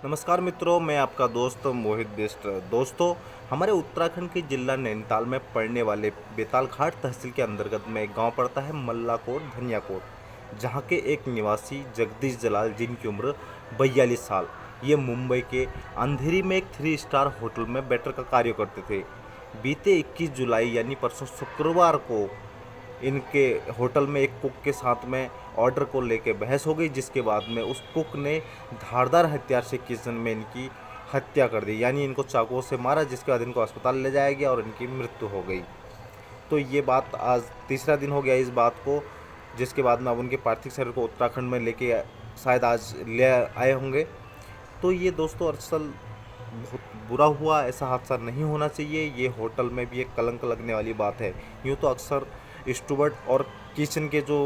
नमस्कार मित्रों, मैं आपका दोस्त मोहित बिष्ट। दोस्तों, हमारे उत्तराखंड के जिला नैनीताल में पड़ने वाले बेतालघाट तहसील के अंतर्गत में एक गांव पड़ता है मल्लाकोट धनियाकोट, जहां के एक निवासी जगदीश जलाल, जिनकी उम्र 42 साल, ये मुंबई के अंधेरी में एक 3 स्टार होटल में वेटर का कार्य करते थे। बीते 21 जुलाई यानी परसों शुक्रवार को इनके होटल में एक कुक के साथ में ऑर्डर को लेके बहस हो गई, जिसके बाद में उस कुक ने धारदार हथियार से किचन में इनकी हत्या कर दी, यानी इनको चाकुओं से मारा, जिसके बाद इनको अस्पताल ले जाया गया और इनकी मृत्यु हो गई। तो ये बात आज तीसरा दिन हो गया इस बात को, जिसके बाद में अब उनके पार्थिव शरीर को उत्तराखंड में लेके शायद आज ले आए होंगे। तो ये दोस्तों असल बहुत बुरा हुआ, ऐसा हादसा नहीं होना चाहिए। ये होटल में भी एक कलंक लगने वाली बात है। यूँ तो अक्सर स्टूवर्ड और किचन के जो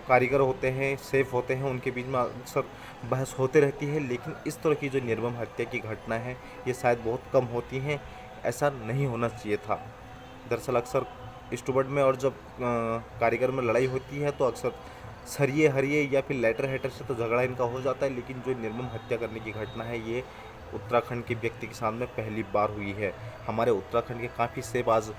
कारीगर होते हैं, शेफ होते हैं, उनके बीच में अक्सर बहस होते रहती है, लेकिन इस तरह की जो निर्मम हत्या की घटना है ये शायद बहुत कम होती हैं। ऐसा नहीं होना चाहिए था। दरअसल अक्सर स्टूवर्ड में और जब कारीगर में लड़ाई होती है तो अक्सर सरिये हरिये या फिर लेटर हेटर से तो झगड़ा इनका हो जाता है, लेकिन जो निर्मम हत्या करने की घटना है ये उत्तराखंड के व्यक्ति के सामने पहली बार हुई है। हमारे उत्तराखंड के काफ़ी शेफ आज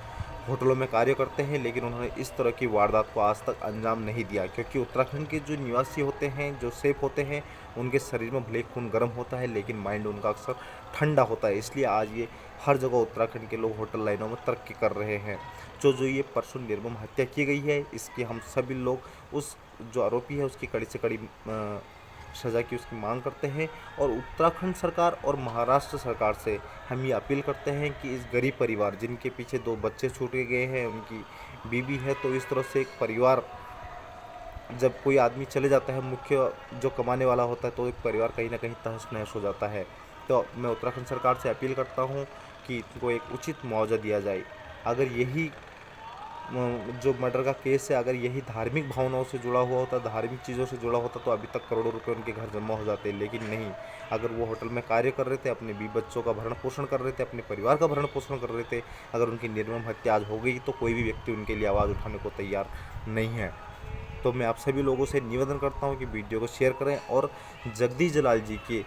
होटलों में कार्य करते हैं, लेकिन उन्होंने इस तरह की वारदात को आज तक अंजाम नहीं दिया, क्योंकि उत्तराखंड के जो निवासी होते हैं, जो शेफ होते हैं, उनके शरीर में भले खून गर्म होता है लेकिन माइंड उनका अक्सर ठंडा होता है। इसलिए आज ये हर जगह उत्तराखंड के लोग होटल लाइनों में तरक्की कर रहे हैं। जो ये परसों निर्मम हत्या की गई है, इसकी हम सभी लोग उस जो आरोपी है उसकी कड़ी से कड़ी सज़ा की उसकी मांग करते हैं। और उत्तराखंड सरकार और महाराष्ट्र सरकार से हम ये अपील करते हैं कि इस गरीब परिवार, जिनके पीछे 2 बच्चे छूट गए हैं, उनकी बीवी है, तो इस तरह से एक परिवार, जब कोई आदमी चले जाता है, मुख्य जो कमाने वाला होता है, तो एक परिवार कहीं ना कहीं तहस नहस हो जाता है। तो मैं उत्तराखंड सरकार से अपील करता हूँ कि इनको एक उचित मुआवजा दिया जाए। अगर यही जो मर्डर का केस है, अगर यही धार्मिक भावनाओं से जुड़ा हुआ होता, धार्मिक चीज़ों से जुड़ा होता, तो अभी तक करोड़ों रुपए उनके घर जमा हो जाते, लेकिन नहीं। अगर वो होटल में कार्य कर रहे थे, अपने 20 बच्चों का भरण पोषण कर रहे थे, अपने परिवार का भरण पोषण कर रहे थे, अगर उनकी निर्मम हत्या आज हो गई तो कोई भी व्यक्ति उनके लिए आवाज़ उठाने को तैयार नहीं है। तो मैं आप सभी लोगों से निवेदन करता हूँ कि वीडियो को शेयर करें और जगदीश जलाल जी के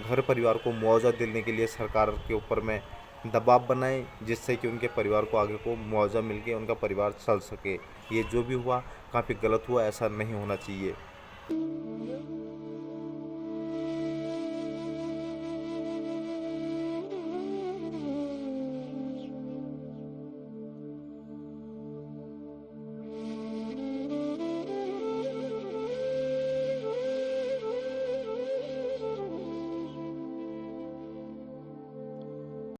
घर परिवार को मुआवजा देने के लिए सरकार के ऊपर में दबाव बनाएं, जिससे कि उनके परिवार को आगे को मुआवजा मिल के उनका परिवार चल सके। ये जो भी हुआ काफ़ी गलत हुआ, ऐसा नहीं होना चाहिए।